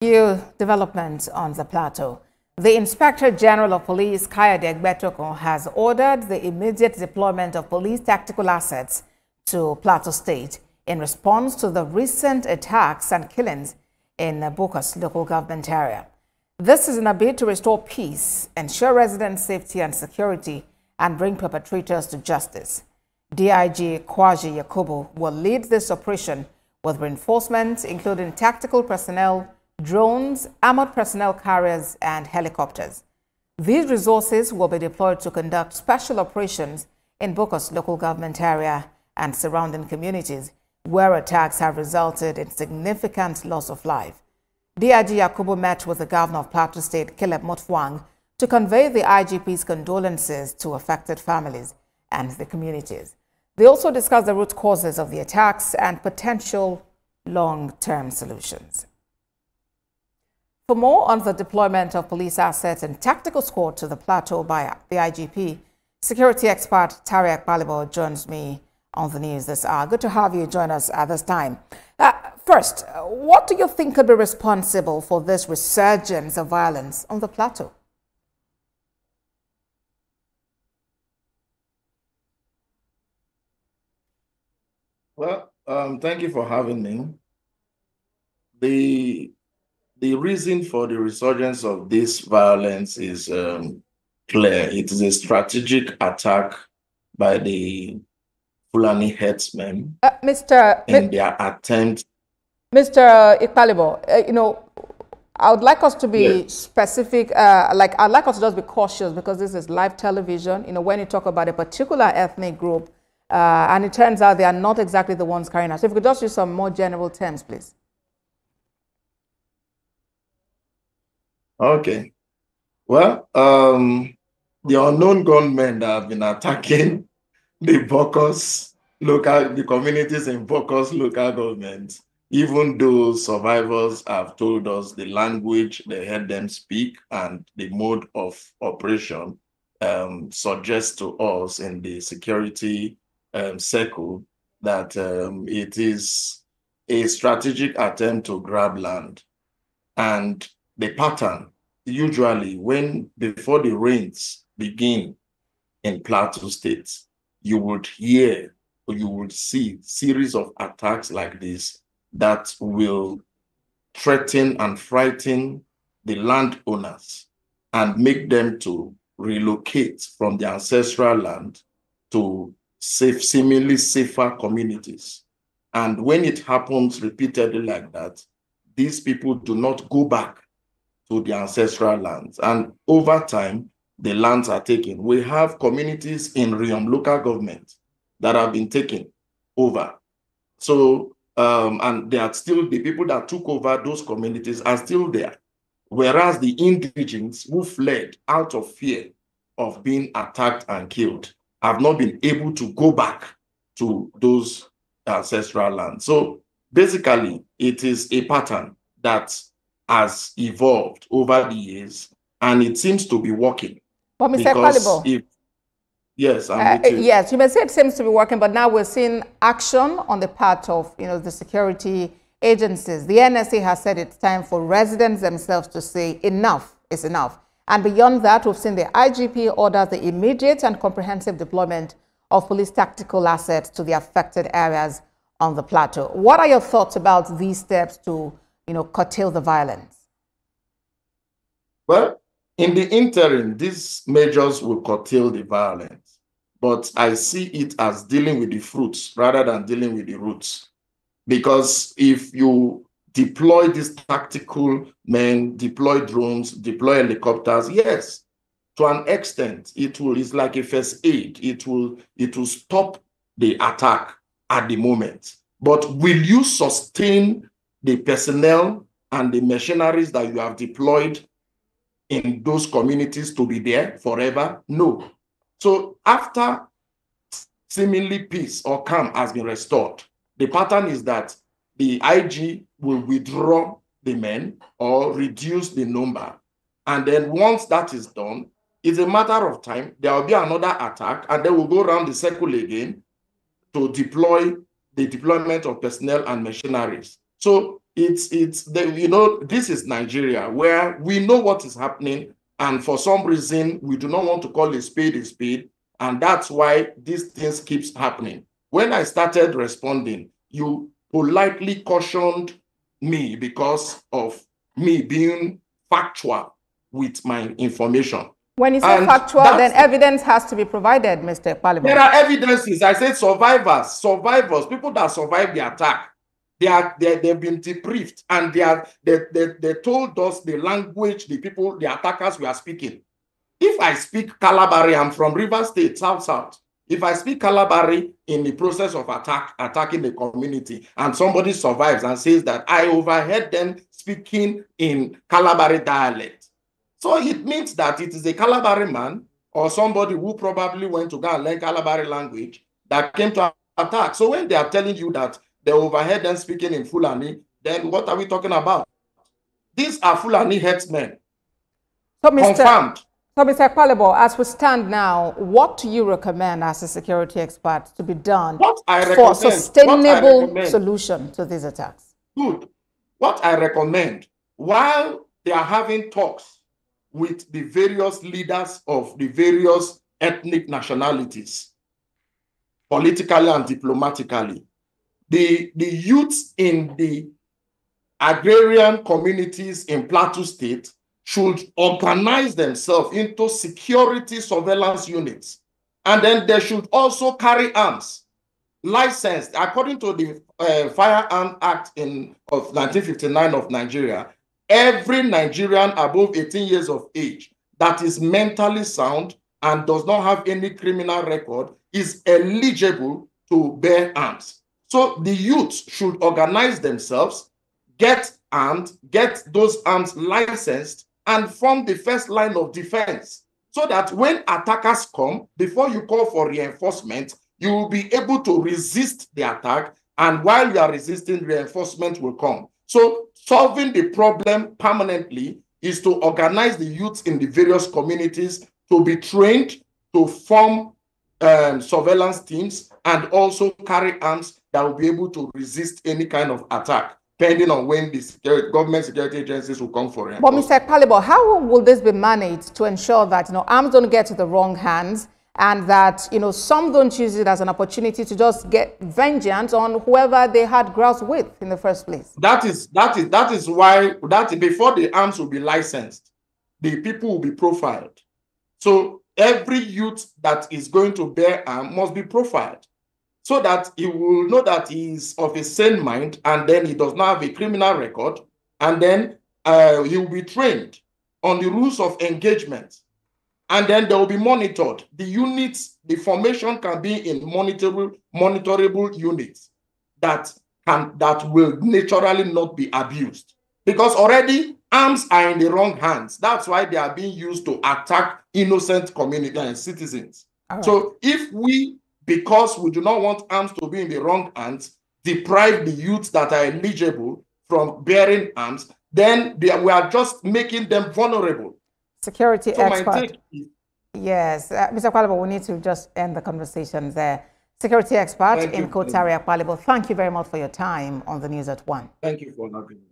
New developments on the plateau. The Inspector General of Police, Kayode Egbetokun, has ordered the immediate deployment of police tactical assets to Plateau State in response to the recent attacks and killings in Bokas local government area. This is in a bid to restore peace, ensure resident safety and security, and bring perpetrators to justice. DIG Kayode Yakubu will lead this operation with reinforcements including tactical personnel, drones, armored personnel carriers, and helicopters. These resources will be deployed to conduct special operations in Bokas local government area and surrounding communities where attacks have resulted in significant loss of life. DIG Yakubu met with the governor of Plateau State, Caleb Mutfwang, to convey the IGP's condolences to affected families and the communities. They also discussed the root causes of the attacks and potential long-term solutions. For more on the deployment of police assets and tactical squad to the plateau by the IGP, security expert Tariq Balibo joins me on the news this hour. Good to have you join us at this time. First, what do you think could be responsible for this resurgence of violence on the plateau? Well, thank you for having me. The reason for the resurgence of this violence is clear. It is a strategic attack by the Fulani headsmen in their attempt. Mr. Ikpalibo, I would like us to be specific. I'd like us to just be cautious because this is live television. When you talk about a particular ethnic group, and it turns out they are not exactly the ones carrying out. So if we could just use some more general terms, please. Okay. Well, the unknown gunmen that have been attacking the communities in Bokas local government, even though survivors have told us the language they heard them speak and the mode of operation suggests to us in the security circle that it is a strategic attempt to grab land. And the pattern, usually before the rains begin in Plateau State, you would hear or you would see series of attacks like this that will threaten and frighten the landowners and make them to relocate from their ancestral land to seemingly safer communities. And when it happens repeatedly like that, these people do not go back to the ancestral lands. And over time, the lands are taken. We have communities in Riom local government that have been taken over. So, and they are still, the people that took over those communities are still there. Whereas the indigents who fled out of fear of being attacked and killed have not been able to go back to those ancestral lands. So basically, it is a pattern that has evolved over the years, and it seems to be working. But Mr. Kalibo, yes, I'm with you. Yes, you may say it seems to be working, but now we're seeing action on the part of the security agencies. The NSA has said it's time for residents themselves to say enough is enough. And beyond that, we've seen the IGP order the immediate and comprehensive deployment of police tactical assets to the affected areas on the plateau. What are your thoughts about these steps to curtail the violence? Well, in the interim, these measures will curtail the violence, but I see it as dealing with the fruits rather than dealing with the roots. Because if you deploy these tactical men, deploy drones, deploy helicopters, yes, to an extent, it's like a first aid. It will stop the attack at the moment. But will you sustain the personnel and the machineries that you have deployed in those communities to be there forever? No. So after seemingly peace or calm has been restored, the pattern is that the IG will withdraw the men or reduce the number. And then once that is done, it's a matter of time. There will be another attack, and then we'll go around the circle again to deploy the deployment of personnel and machineries. So this is Nigeria, where we know what is happening, and for some reason we do not want to call a spade, and that's why these things keeps happening. When I started responding, you politely cautioned me because of me being factual with my information. When you say factual, then evidence has to be provided, Mr. Ekpalibo. There are evidences. I said survivors, people that survived the attack. They've been debriefed, and they told us the language the attackers were speaking. If I speak Calabari, I'm from River State, South. If I speak Calabari in the process of attacking the community, and somebody survives and says that I overheard them speaking in Calabari dialect, so it means that it is a Calabari man or somebody who probably went to go and learn Calabari language that came to attack. So when they are telling you that they overheard them speaking in Fulani, then what are we talking about? These are Fulani headsmen. So, confirmed. So, Mr. Ekpalibo, as we stand now, what do you recommend as a security expert to be done for a sustainable solution to these attacks? Good. What I recommend, while they are having talks with the various leaders of the various ethnic nationalities, politically and diplomatically, the youths in the agrarian communities in Plateau State should organize themselves into security surveillance units. And then they should also carry arms, licensed according to the Firearm Act of 1959 of Nigeria. Every Nigerian above 18 years of age that is mentally sound and does not have any criminal record is eligible to bear arms. So the youth should organize themselves, get armed, get those arms licensed, and form the first line of defense, so that when attackers come, before you call for reinforcement, you will be able to resist the attack, and while you are resisting, reinforcement will come. So solving the problem permanently is to organize the youths in the various communities to be trained to form surveillance teams and also carry arms that will be able to resist any kind of attack, depending on when the government security agencies will come for it. But Mr. Ekpalibo, how will this be managed to ensure that arms don't get to the wrong hands, and that some don't use it as an opportunity to just get vengeance on whoever they had grouse with in the first place? That is why before the arms will be licensed, the people will be profiled. So every youth that is going to bear arm must be profiled, so that he will know that he is of a sane mind, and then he does not have a criminal record, and then he will be trained on the rules of engagement, and then they will be monitored. The units, the formation can be in monitorable units that will naturally not be abused, because already arms are in the wrong hands. That's why they are being used to attack innocent community and citizens. Right. So if because we do not want arms to be in the wrong hands, deprive the youths that are eligible from bearing arms, then we are just making them vulnerable. Security expert. Yes, Mr. Ekpalibo, we need to just end the conversation there. Security expert in Kayode Ekpalibo, thank you very much for your time on the News at 1. Thank you for having me.